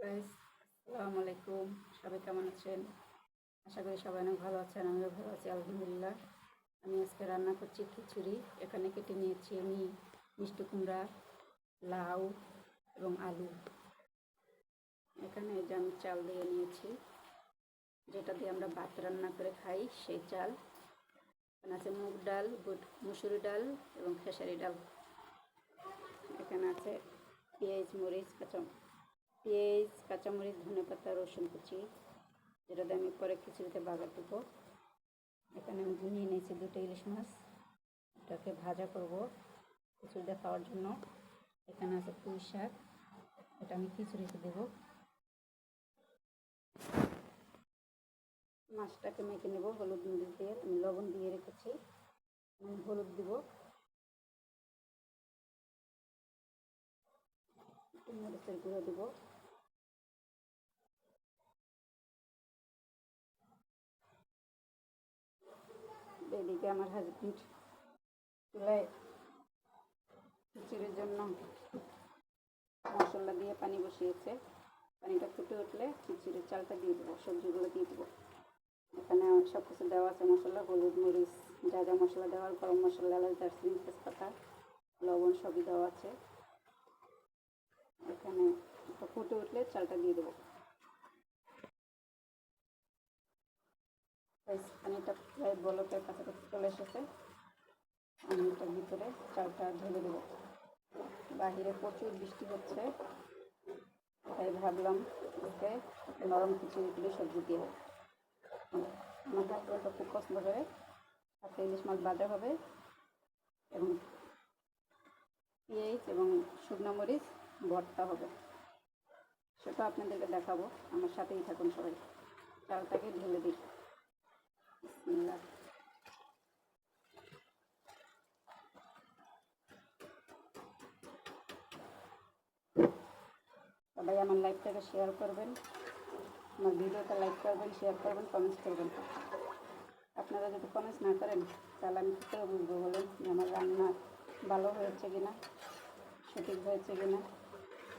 Guys, আসসালামু আলাইকুম। সবাই কেমন আছেন? আশা করি সবাই অনেক ভালো আছেন। আমিও ভালো আছি, আলহামদুলিল্লাহ। আমি আজকে রান্না করছি খিচুড়ি। এখানে কেটে নিয়েছি আমি মিষ্টি কুমড়া, লাউ এবং আলু। এখানে এই যে আমি চাল দিয়ে নিয়েছি, যেটা দিয়ে আমরা ভাত রান্না করে খাই, সেই চাল। এখানে আছে মুগ ডাল, মুসুরি ডাল এবং খেসারি ডাল। এখানে আছে পেঁয়াজ, কাঁচামরিচ, ধনেপাতা, রসুন কুচি, যেটা দিয়ে আমি পরে খিচুড়িতে বাগার দেবো। এখানে আমি নিয়ে নিয়েছি 2টা ইলিশ মাছ, এটাকে ভাজা করব খিচুড়িতে খাওয়ার জন্য। এখানে আছে পুঁই শাক, এটা আমি খিচুড়িতে দেব। মাছটাকে মেখে নেব হলুদ মরিচ দিয়ে। আমি লবণ দিয়ে রেখেছি, আমি হলুদ দিব, একটু মরিচের গুঁড়ো দেবো। এদিকে আমার হাজবেন্ড চুলায় খিচুড়ির জন্য মশলা দিয়ে পানি বসিয়েছে। পানিটা ফুটে উঠলে খিচুড়ির চালটা দিয়ে দেবো, সবজিগুলো দিয়ে দেবো। এখানে সব কিছু দেওয়া আছে, মশলা, হলুদ, মরিচ, যা যা মশলা দেওয়ার, গরম মশলা, এলাচ, দারচিনি, তেজপাতা, লবণ সবই দেওয়া আছে। এখানে ফুটে উঠলে চালটা দিয়ে দেবো। পানিটা প্রায় বলকের কাছাকাছি চলে এসেছে। আমি এটার ভিতরে চালটা ঢেলে দেবো। বাহিরে প্রচুর বৃষ্টি হচ্ছে, তাই ভাবলাম আজকে নরম খিচুড়ি দিয়ে সবজি দিয়ে। আমার হাজব্যান্ডটা খুব পছন্দ করে। সাথে ইলিশ মাছ ভাজা হবে এবং পেঁয়াজ এবং শুকনো মরিচ ভর্তা হবে, সেটা আপনাদেরকে দেখাবো। আমার সাথেই থাকুন সবাই। চালটাকে ঢেলে দিই। বিসমিল্লাহ। সবাই আমার লাইভটাকে শেয়ার করবেন, আমার ভিডিওটা লাইক করবেন, শেয়ার করবেন, কমেন্টস করবেন। আপনারা যদি কমেন্টস না করেন তাহলে আমি কী করে বুঝবো বলেন যে আমার রান্না ভালো হয়েছে কি না, সঠিক হয়েছে কি না।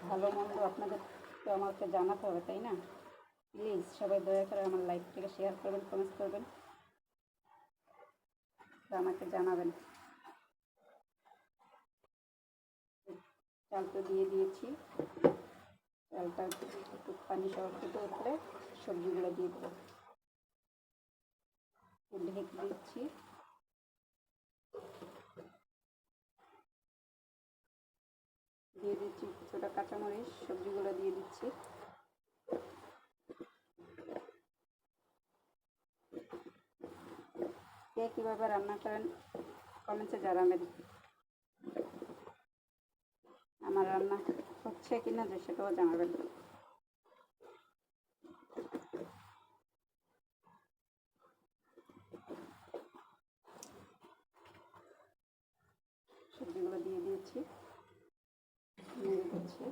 ভালো মন্দ আপনাদের তো আমাকে জানাতে হবে, তাই না? প্লিজ সবাই দয়া করে আমার লাইভটাকে শেয়ার করবেন, কমেন্টস করবেন, তো আমাকে জানাবেন। চালটা দিয়ে দিয়েছি, চালটা একটু পানি সহ ফুটে উঠলে সবজিগুলো দিয়ে দেবো। ঢেকে দিচ্ছি। দিয়ে দিচ্ছি কিছুটা কাঁচামরিচ, সবজিগুলো দিয়ে দিচ্ছি। কে কীভাবে রান্না করেন কমেন্টে জানাবেন। আমার রান্না হচ্ছে কিনা যে সেটাও জানাবেন। সবজিগুলো দিয়ে দিয়েছি, নেড়ে দিচ্ছি।